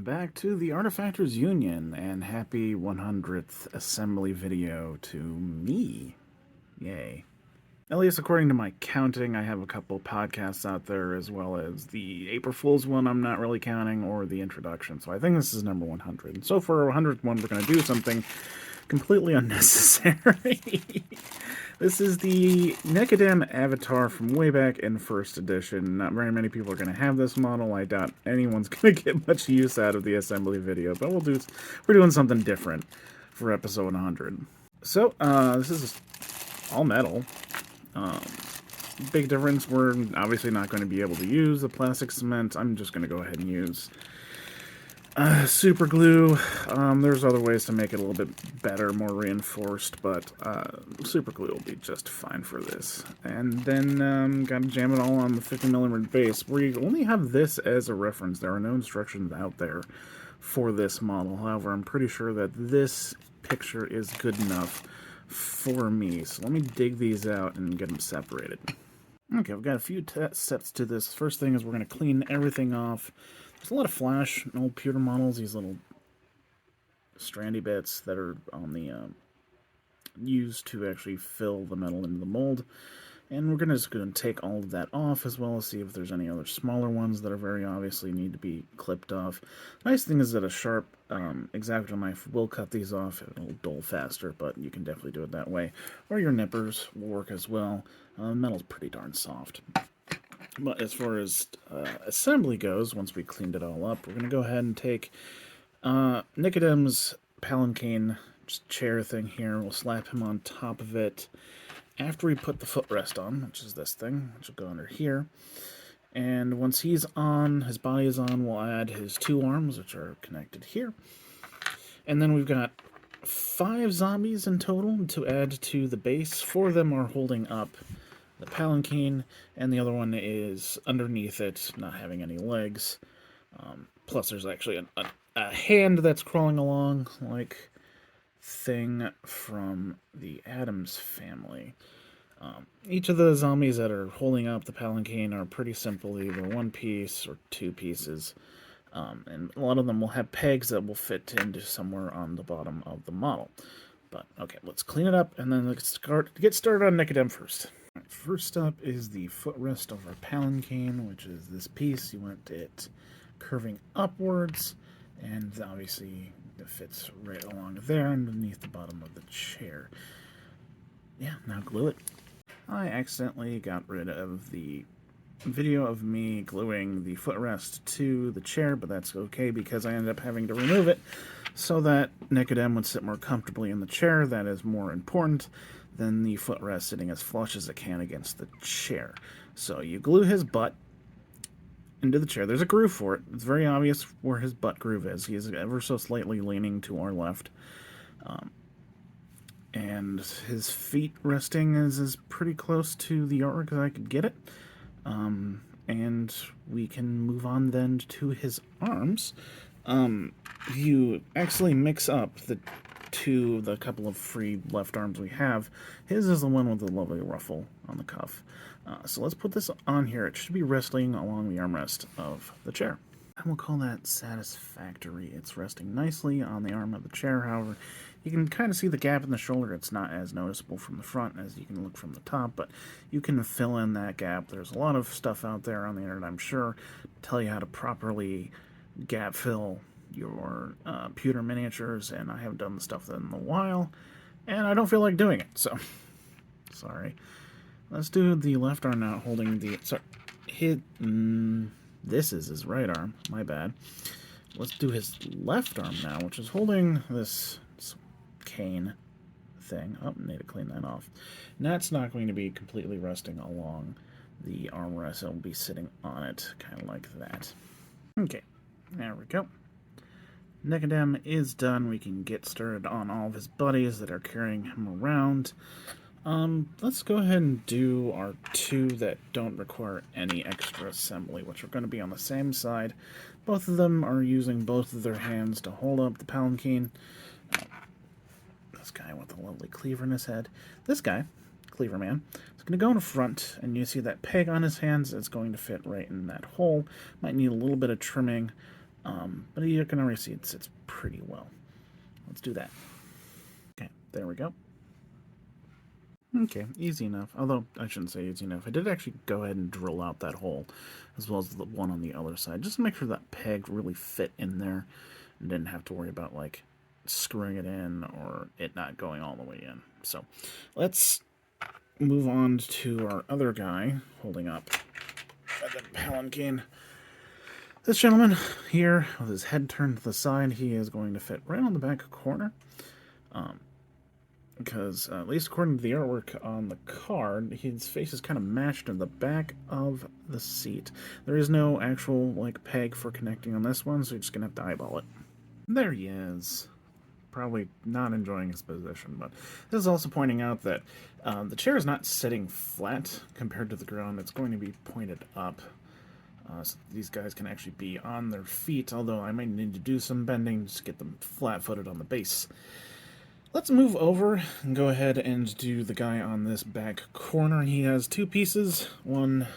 back to the Artefactors Union, and happy 100th assembly video to me. Yay. At least according to my counting, I have a couple podcasts out there, as well as the April Fool's one I'm not really counting, or the introduction, so I think this is number 100. And so for 100th one, we're going to do something completely unnecessary. This is the Nicodem avatar from way back in first edition. Not very many people are going to have this model. I doubt anyone's going to get much use out of the assembly video, but we're doing something different for episode 100. So, this is all metal. Big difference, we're obviously not going to be able to use the plastic cement. I'm just going to go ahead and use super glue. There's other ways to make it a little bit better, more reinforced, but super glue will be just fine for this. And then gotta jam it all on the 50mm base. We only have this as a reference. There are no instructions out there for this model. However, I'm pretty sure that this picture is good enough for me. So let me dig these out and get them separated. Okay, I've got a few steps to this. First thing is we're going to clean everything off. There's a lot of flash in old pewter models, these little strandy bits that are on the used to actually fill the metal into the mold. And we're just going to take all of that off, as well as see if there's any other smaller ones that are very obviously need to be clipped off. Nice thing is that a sharp X-Acto knife will cut these off. It'll dull faster, but you can definitely do it that way. Or your nippers will work as well. Metal's pretty darn soft. But as far as assembly goes, once we cleaned it all up, we're going to go ahead and take Nicodem's palanquin chair thing here. We'll slap him on top of it after we put the footrest on, which is this thing, which will go under here. And once he's on, his body is on, we'll add his two arms, which are connected here. And then we've got 5 zombies in total to add to the base. 4 of them are holding up the palanquin, and the other one is underneath it, not having any legs. Plus there's actually a hand that's crawling along, like thing from the Addams family. Each of the zombies that are holding up the palanquin are pretty simple, either one piece or 2 pieces. And a lot of them will have pegs that will fit into somewhere on the bottom of the model. But, okay, let's clean it up, and then let's get started on Nicodem first. First up is the footrest of our palanquin, which is this piece. You want it curving upwards, and obviously it fits right along there underneath the bottom of the chair. Yeah, now glue it. I accidentally got rid of the video of me gluing the footrest to the chair, but that's okay because I ended up having to remove it so that Nicodem would sit more comfortably in the chair. That is more important than the footrest sitting as flush as it can against the chair. So you glue his butt into the chair. There's a groove for it. It's very obvious where his butt groove is. He is ever so slightly leaning to our left. And his feet resting is pretty close to the artwork as I could get it. And we can move on then to his arms. You actually mix up the couple of free left arms we have. His is the one with the lovely ruffle on the cuff. So let's put this on here. It should be resting along the armrest of the chair. And we'll call that satisfactory. It's resting nicely on the arm of the chair. However, you can kind of see the gap in the shoulder. It's not as noticeable from the front as you can look from the top, but you can fill in that gap. There's a lot of stuff out there on the internet, I'm sure, to tell you how to properly gap fill your pewter miniatures, and I haven't done the stuff in a while, and I don't feel like doing it, so sorry. Let's do the left arm now, holding the, this is his right arm, my bad. Let's do his left arm now, which is holding this cane thing. Oh, need to clean that off. And that's not going to be completely resting along the armrest. It'll be sitting on it, kind of like that. Okay, there we go. Nicodem is done. We can get started on all of his buddies that are carrying him around. Let's go ahead and do our 2 that don't require any extra assembly, which are going to be on the same side. Both of them are using both of their hands to hold up the palanquin. This guy with the lovely cleaver in his head. This guy, Cleaver Man, is going to go in front, and you see that peg on his hands is going to fit right in that hole. Might need a little bit of trimming. But you can already see it sits pretty well. Let's do that. Okay, there we go. Okay, easy enough. Although, I shouldn't say easy enough. I did actually go ahead and drill out that hole, as well as the one on the other side, just to make sure that peg really fit in there, and didn't have to worry about, like, screwing it in or it not going all the way in. So, let's move on to our other guy, holding up the palanquin. This gentleman here, with his head turned to the side, he is going to fit right on the back corner. Because, at least according to the artwork on the card, his face is kind of mashed in the back of the seat. There is no actual, like, peg for connecting on this one, so you're just going to have to eyeball it. There he is. Probably not enjoying his position, but this is also pointing out that the chair is not sitting flat compared to the ground. It's going to be pointed up. So these guys can actually be on their feet, although I might need to do some bending just to get them flat-footed on the base. Let's move over and go ahead and do the guy on this back corner. He has two pieces, one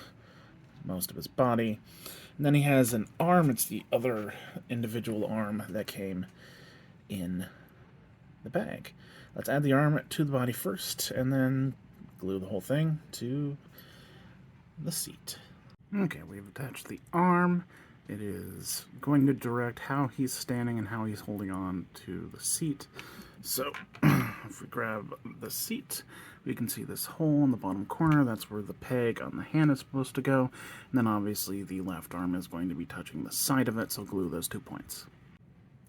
most of his body, and then he has an arm. It's the other individual arm that came in the bag. Let's add the arm to the body first, and then glue the whole thing to the seat. Okay, we've attached the arm. It is going to direct how he's standing and how he's holding on to the seat. So, if we grab the seat, we can see this hole in the bottom corner. That's where the peg on the hand is supposed to go. And then obviously the left arm is going to be touching the side of it, so glue those 2 points.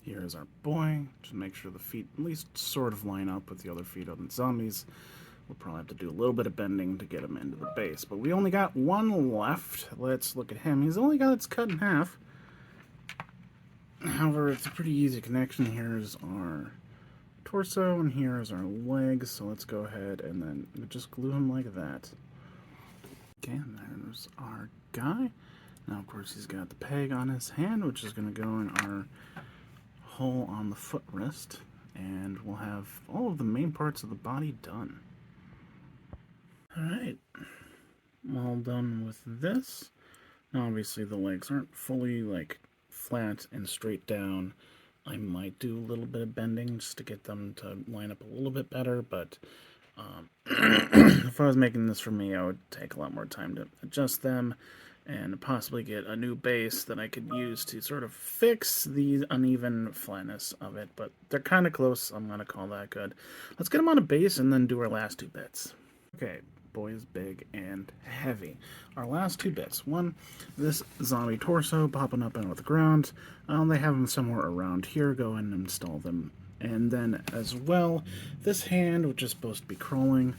Here's our boy. Just make sure the feet at least sort of line up with the other feet on the zombies. We'll probably have to do a little bit of bending to get him into the base. But we only got one left. Let's look at him. He's only got it cut in half. However, it's a pretty easy connection. Here's our torso, and here's our legs. So let's go ahead and then just glue him like that. Okay, and there's our guy. Now, of course, he's got the peg on his hand, which is going to go in our hole on the footrest, and we'll have all of the main parts of the body done. Alright, all done with this. Now, obviously, the legs aren't fully, like, flat and straight down. I might do a little bit of bending just to get them to line up a little bit better, but if I was making this for me, I would take a lot more time to adjust them and possibly get a new base that I could use to sort of fix the uneven flatness of it, but they're kind of close. I'm going to call that good. Let's get them on a base and then do our last 2 bits. Okay, boy is big and heavy. Our last 2 bits. One, this zombie torso popping up out of the ground. They have them somewhere around here. Go ahead and install them. And then as well, this hand, which is supposed to be crawling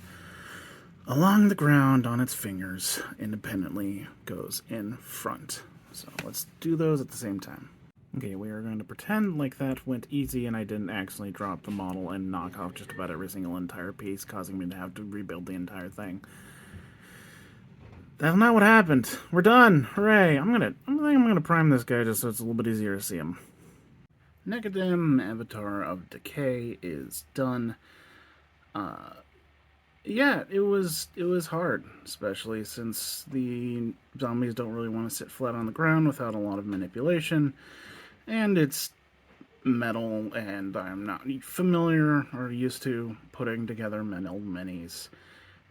along the ground on its fingers independently, goes in front. So let's do those at the same time. Okay, we are going to pretend like that went easy and I didn't accidentally drop the model and knock off just about every single entire piece, causing me to have to rebuild the entire thing. That's not what happened. We're done. Hooray. I think I'm gonna prime this guy just so it's a little bit easier to see him. Nicodem, Avatar of Decay, is done. Yeah, it was hard, especially since the zombies don't really want to sit flat on the ground without a lot of manipulation, and it's metal, and I'm not familiar or used to putting together metal minis,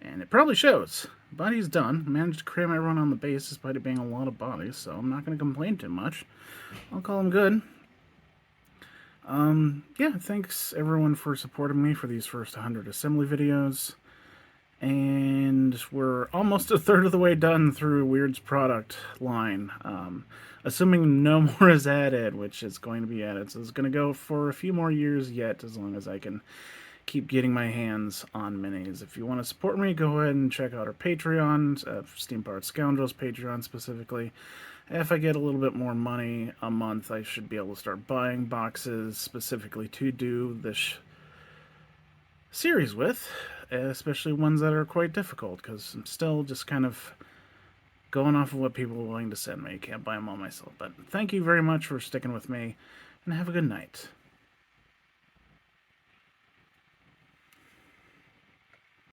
and it probably shows. But he's done. Managed to cram everyone on the base despite it being a lot of bodies, so I'm not going to complain too much. I'll call him good. Yeah, thanks everyone for supporting me for these first 100 assembly videos. And we're almost a third of the way done through Weird's product line. Assuming no more is added, which is going to be added. So it's going to go for a few more years yet, as long as I can keep getting my hands on minis. If you want to support me, go ahead and check out our Patreon, Steam-Powered Scoundrels Patreon specifically. If I get a little bit more money a month, I should be able to start buying boxes specifically to do this series with, especially ones that are quite difficult, because I'm still just kind of going off of what people are willing to send me. Can't buy them all myself. But thank you very much for sticking with me, and have a good night.